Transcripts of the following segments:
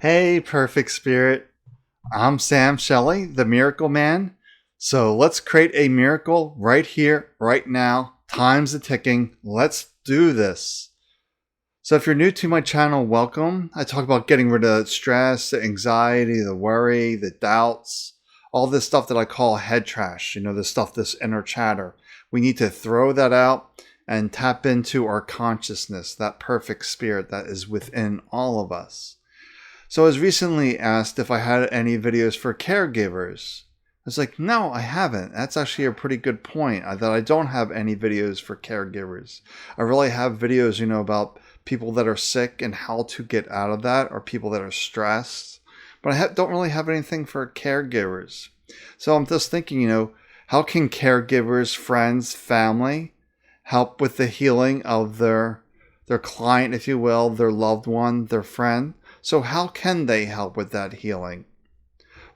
Hey, perfect spirit. I'm Sam Shelley, the miracle man. So let's create a miracle right here, right now. Time's a ticking. Let's do this. So if you're new to my channel, welcome. I talk about getting rid of stress, the anxiety, the worry, the doubts, all this stuff that I call head trash, the stuff, this inner chatter. We need to throw that out and tap into our consciousness, that perfect spirit that is within all of us. So I was recently asked if I had any videos for caregivers. I was like, no, I haven't. That's actually a pretty good point, that I don't have any videos for caregivers. I really have videos, about people that are sick and how to get out of that, or people that are stressed. But I don't really have anything for caregivers. So I'm just thinking, how can caregivers, friends, family help with the healing of their client, if you will, their loved one, their friend? So how can they help with that healing?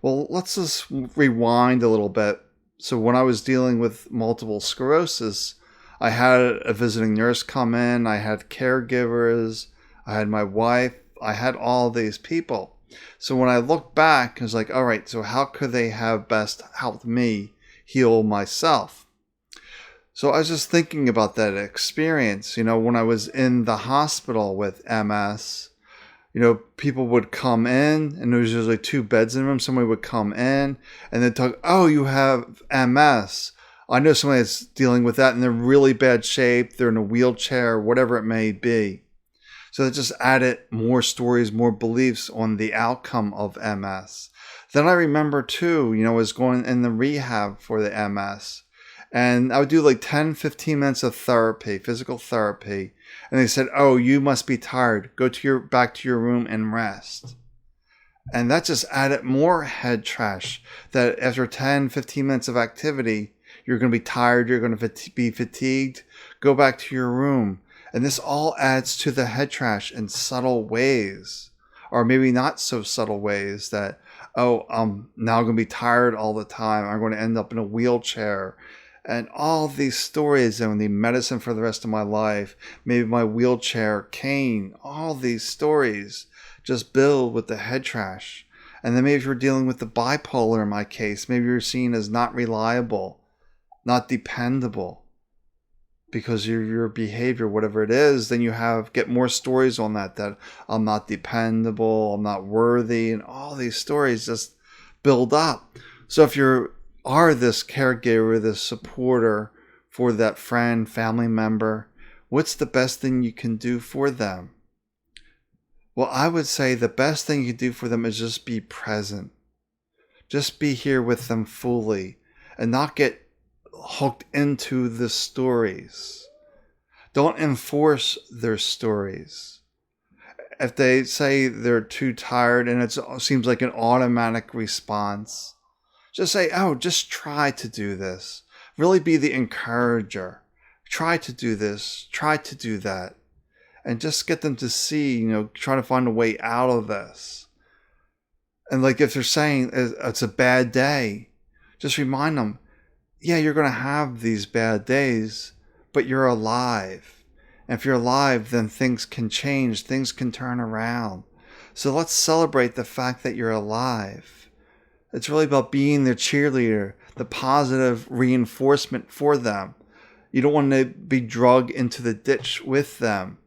Well, let's just rewind a little bit. So when I was dealing with multiple sclerosis, I had a visiting nurse come in, I had caregivers, I had my wife, I had all these people. So when I look back, I was like, all right, so how could they have best helped me heal myself? So I was just thinking about that experience, when I was in the hospital with MS. People would come in, and there was usually 2 beds in the room. Somebody would come in, and they'd talk, oh, you have MS. I know somebody that's dealing with that, and they're in really bad shape. They're in a wheelchair, whatever it may be. So it just added more stories, more beliefs on the outcome of MS. Then I remember, too, I was going in the rehab for the MS. And I would do like 10, 15 minutes of therapy, physical therapy. And they said, oh, you must be tired. Go back to your room and rest. And that just added more head trash, that after 10, 15 minutes of activity, you're going to be tired. You're going to be fatigued. Go back to your room. And this all adds to the head trash in subtle ways, or maybe not so subtle ways, that, oh, I'm now going to be tired all the time. I'm going to end up in a wheelchair. And all these stories, and the medicine for the rest of my life, maybe my wheelchair, cane, all these stories just build with the head trash. And then maybe if you're dealing with the bipolar, in my case, maybe you're seen as not reliable, not dependable because of your behavior, whatever it is. Then you get more stories on that I'm not dependable, I'm not worthy, and all these stories just build up. So if you're this caregiver, this supporter for that friend, family member, what's the best thing you can do for them? Well, I would say the best thing you can do for them is just be present. Just be here with them fully and not get hooked into the stories. Don't enforce their stories. If they say they're too tired and it seems like an automatic response, just say, oh, just try to do this. Really be the encourager. Try to do this. Try to do that. And just get them to see, try to find a way out of this. And like if they're saying it's a bad day, just remind them, yeah, you're going to have these bad days, but you're alive. And if you're alive, then things can change. Things can turn around. So let's celebrate the fact that you're alive. It's really about being their cheerleader, the positive reinforcement for them. You don't want to be dragged into the ditch with them.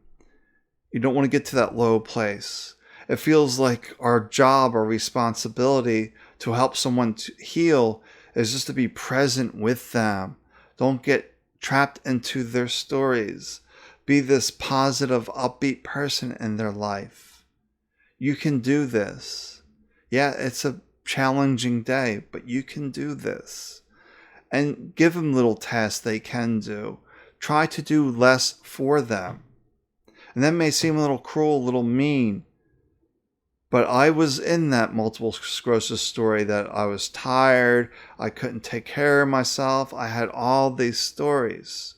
You don't want to get to that low place. It feels like our job, our responsibility to help someone to heal is just to be present with them. Don't get trapped into their stories. Be this positive, upbeat person in their life. You can do this. Yeah, it's a challenging day, but you can do this. And give them little tasks they can do. Try to do less for them. And that may seem a little cruel, a little mean, but I was in that multiple sclerosis story, that I was tired, I couldn't take care of myself, I had all these stories.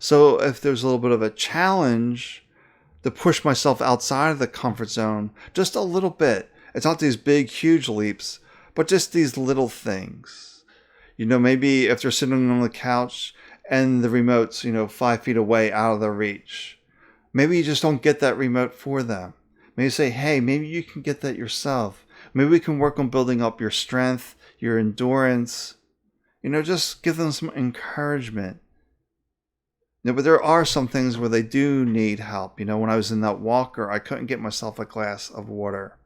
So if there's a little bit of a challenge to push myself outside of the comfort zone, just a little bit, it's not these big, huge leaps, but just these little things. Maybe if they're sitting on the couch and the remote's, 5 feet away out of their reach, maybe you just don't get that remote for them. Maybe say, hey, maybe you can get that yourself. Maybe we can work on building up your strength, your endurance. Just give them some encouragement. But there are some things where they do need help. When I was in that walker, I couldn't get myself a glass of water.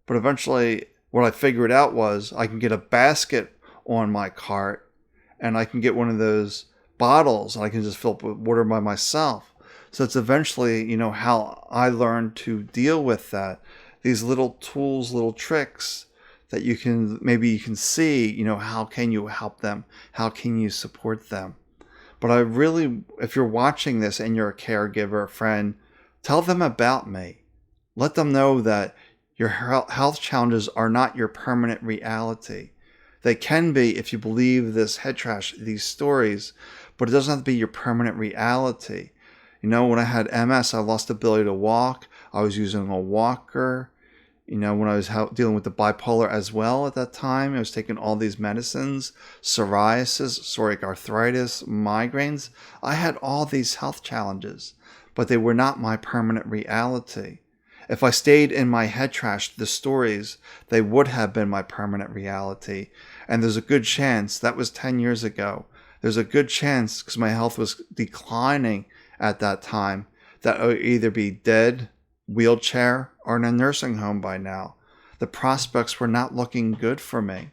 But eventually, what I figured out was I can get a basket on my cart, and I can get one of those bottles, and I can just fill up with water by myself. So it's eventually, how I learned to deal with that. These little tools, little tricks that you can see, how can you help them? How can you support them? But if you're watching this and you're a caregiver, friend, tell them about me. Let them know that your health challenges are not your permanent reality. They can be if you believe this head trash, these stories, but it doesn't have to be your permanent reality. When I had MS, I lost the ability to walk. I was using a walker. When I was dealing with the bipolar as well at that time, I was taking all these medicines, psoriasis, psoriatic arthritis, migraines. I had all these health challenges, but they were not my permanent reality. If I stayed in my head trash, the stories, they would have been my permanent reality. And there's a good chance, that was 10 years ago, there's a good chance, because my health was declining at that time, that I would either be dead, wheelchair, or in a nursing home by now. The prospects were not looking good for me.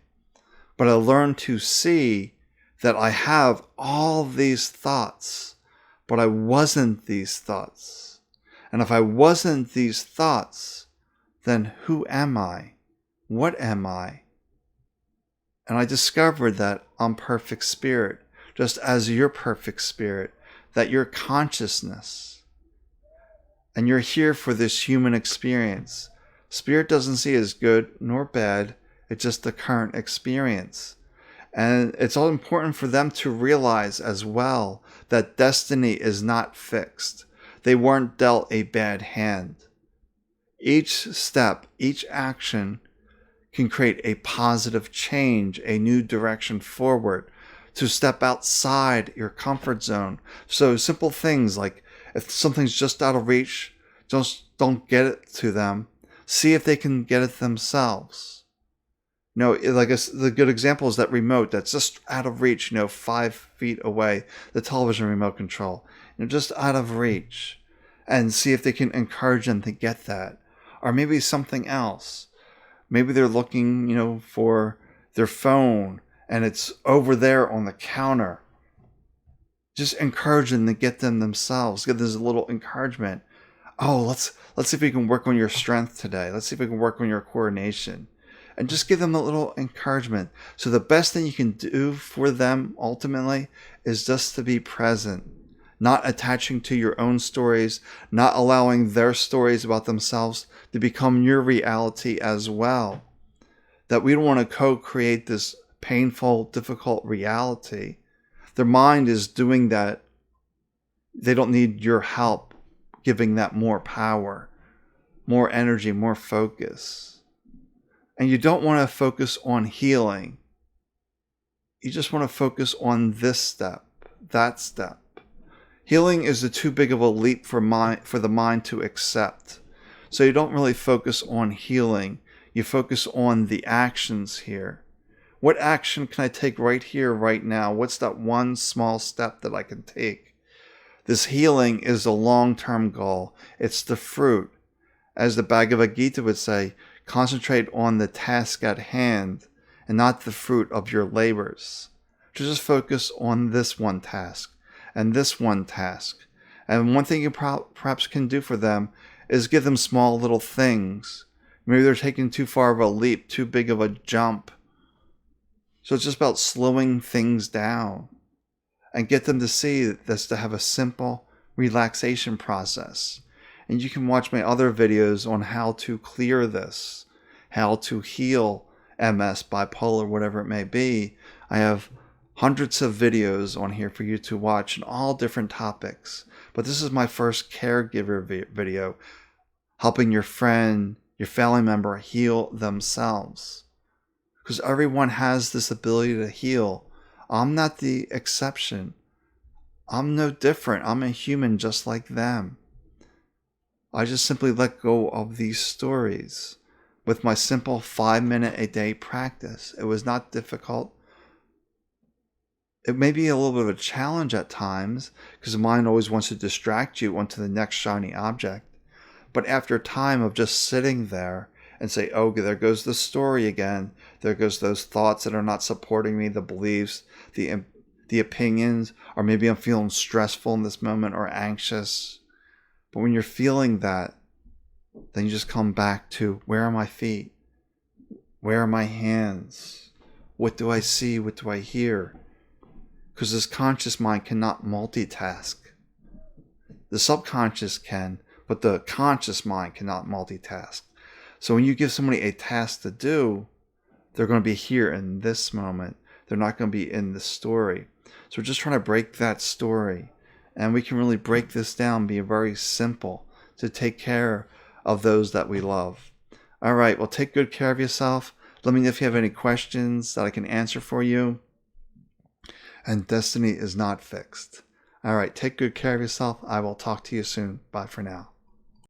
But I learned to see that I have all these thoughts, but I wasn't these thoughts. And if I wasn't these thoughts, then who am I? What am I? And I discovered that I'm perfect spirit, just as you're perfect spirit, that you're consciousness. And you're here for this human experience. Spirit doesn't see as good nor bad. It's just the current experience. And it's all important for them to realize as well that destiny is not fixed. They weren't dealt a bad hand. Each step, each action can create a positive change, a new direction forward, to step outside your comfort zone. So simple things like, if something's just out of reach, just don't get it to them. See if they can get it themselves. The good example is that remote that's just out of reach, 5 feet away, the television remote control, just out of reach. And see if they can encourage them to get that. Or maybe something else. Maybe they're looking, for their phone, and it's over there on the counter. Just encourage them to get them themselves. Give this a little encouragement. Oh, let's see if we can work on your strength today. Let's see if we can work on your coordination. And just give them a little encouragement. So the best thing you can do for them ultimately is just to be present. Not attaching to your own stories, not allowing their stories about themselves to become your reality as well. That we don't want to co-create this painful, difficult reality. Their mind is doing that. They don't need your help giving that more power, more energy, more focus. And you don't want to focus on healing. You just want to focus on this step, that step. Healing is too big of a leap for the mind to accept. So you don't really focus on healing. You focus on the actions here. What action can I take right here, right now? What's that one small step that I can take? This healing is a long-term goal. It's the fruit. As the Bhagavad Gita would say, concentrate on the task at hand and not the fruit of your labors. Just focus on this one task and this one task. And one thing you perhaps can do for them is give them small little things. Maybe they're taking too far of a leap, too big of a jump. So it's just about slowing things down and get them to see this, to have a simple relaxation process. And you can watch my other videos on how to clear this, how to heal MS, bipolar, whatever it may be. I have hundreds of videos on here for you to watch on all different topics. But this is my first caregiver video, helping your friend, your family member heal themselves. Because everyone has this ability to heal. I'm not the exception. I'm no different. I'm a human just like them. I just simply let go of these stories with my simple 5-minute a day practice. It was not difficult. It may be a little bit of a challenge at times because the mind always wants to distract you onto the next shiny object. But after a time of just sitting there and say, oh, there goes the story again. There goes those thoughts that are not supporting me, the beliefs, the opinions, or maybe I'm feeling stressful in this moment or anxious. But when you're feeling that, then you just come back to, where are my feet? Where are my hands? What do I see? What do I hear? Because this conscious mind cannot multitask. The subconscious can, but the conscious mind cannot multitask. So when you give somebody a task to do, they're going to be here in this moment. They're not going to be in the story. So we're just trying to break that story. And we can really break this down, be very simple to take care of those that we love. All right, well, take good care of yourself. Let me know if you have any questions that I can answer for you. And destiny is not fixed. All right, take good care of yourself. I will talk to you soon. Bye for now.